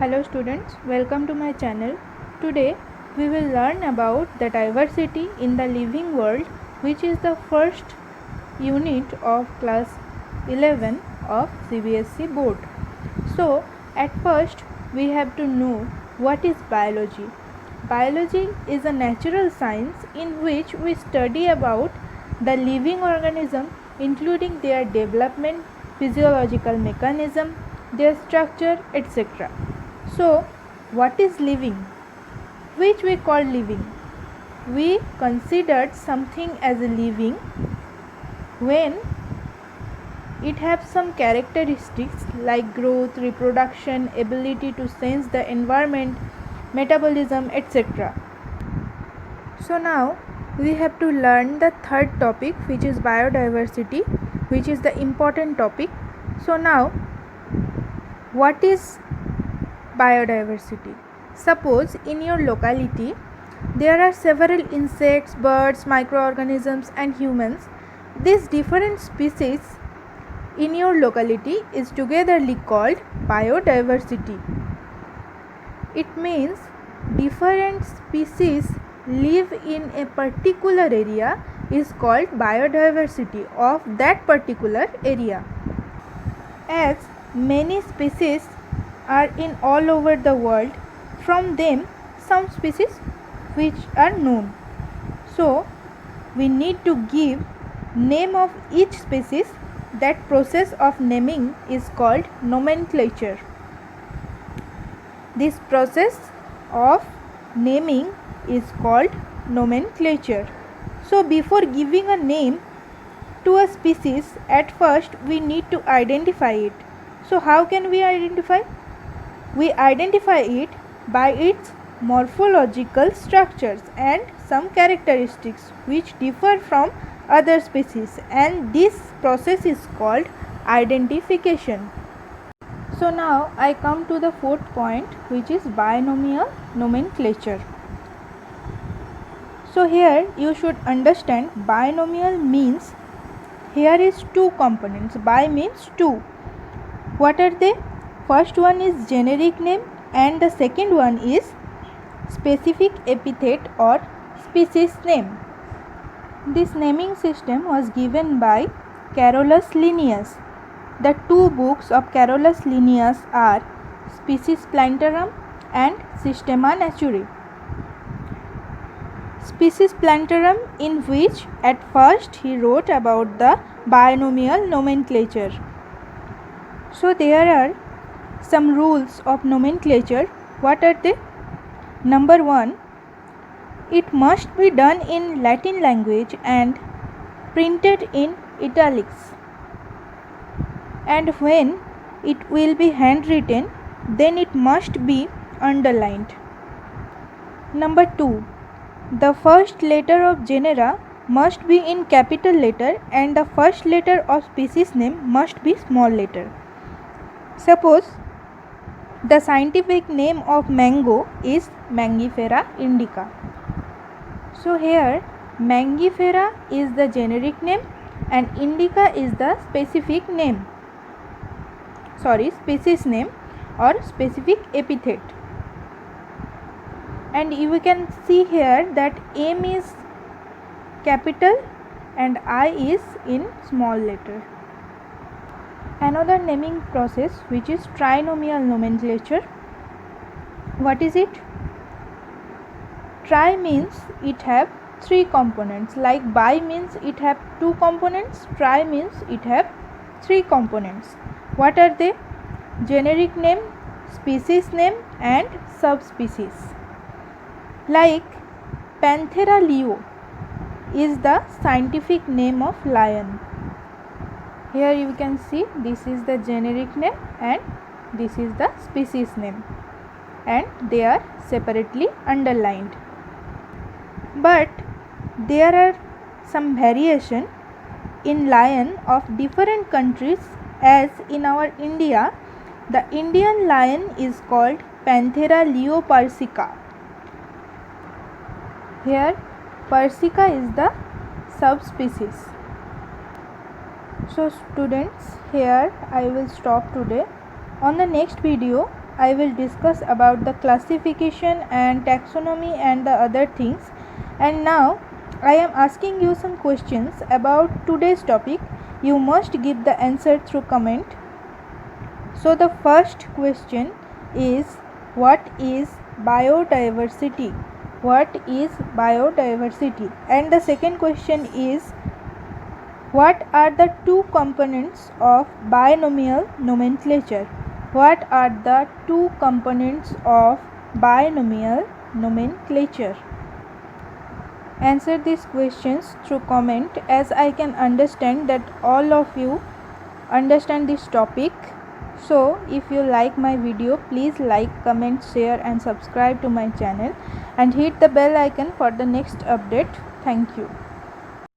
Hello students, welcome to my channel. Today we will learn about the diversity in the living world, which is the first unit of class 11 of CBSE board. So at first we have to know what is biology. Biology is a natural science in which we study about the living organism, including their development, physiological mechanism, their structure, etc. So, what is living? Which we call living? We considered something as a living when it has some characteristics like growth, reproduction, ability to sense the environment, metabolism, etc. So now we have to learn the third topic, which is biodiversity, which is the important topic. So now, what is biodiversity? Suppose in your locality there are several insects, birds, microorganisms and humans. These different species in your locality is togetherly called biodiversity. It means different species live in a particular area is called biodiversity of that particular area. As many species are in all over the world, from them some species which are known. So we need to give name of each species. That process of naming is called nomenclature. This process of naming is called nomenclature. So before giving a name to a species, at first we need to identify it. So how can we identify? We identify it by its morphological structures and some characteristics which differ from other species, and this process is called identification. So now I come to the fourth point, which is binomial nomenclature. So here you should understand binomial means here is two components. Bi means two. What are they? First one is generic name and the second one is specific epithet or species name. This naming system was given by Carolus Linnaeus. The two books of Carolus Linnaeus are Species Plantarum and Systema Naturae. Species Plantarum, in which at first he wrote about the binomial nomenclature. So there are some rules of nomenclature. What are they? Number 1, it must be done in Latin language and printed in italics. And when it will be handwritten, then it must be underlined. Number 2, the first letter of genera must be in capital letter and the first letter of species name must be small letter. Suppose the scientific name of mango is Mangifera indica. So here Mangifera is the generic name and indica is the specific name. Species name or specific epithet. And you can see here that M is capital and I is in small letter. Another naming process, which is trinomial nomenclature. What is it? Tri means it have three components, like bi means it have two components, tri means it have three components. What are they? Generic name, species name and subspecies. Like Panthera leo is the scientific name of lion. Here you can see this is the generic name and this is the species name, and they are separately underlined. But there are some variation in lion of different countries, as in our India the Indian lion is called Panthera leo persica. Here persica is the subspecies. So students, here I will stop today. On the next video I will discuss about the classification and taxonomy and the other things. And now I am asking you some questions about today's topic. You must give the answer through comment. So the first question is, what is biodiversity? What is biodiversity? And the second question is, what are the two components of binomial nomenclature? What are the two components of binomial nomenclature? Answer these questions through comment, as I can understand that all of you understand this topic. So if you like my video, please like, comment, share and subscribe to my channel and hit the bell icon for the next update. Thank you.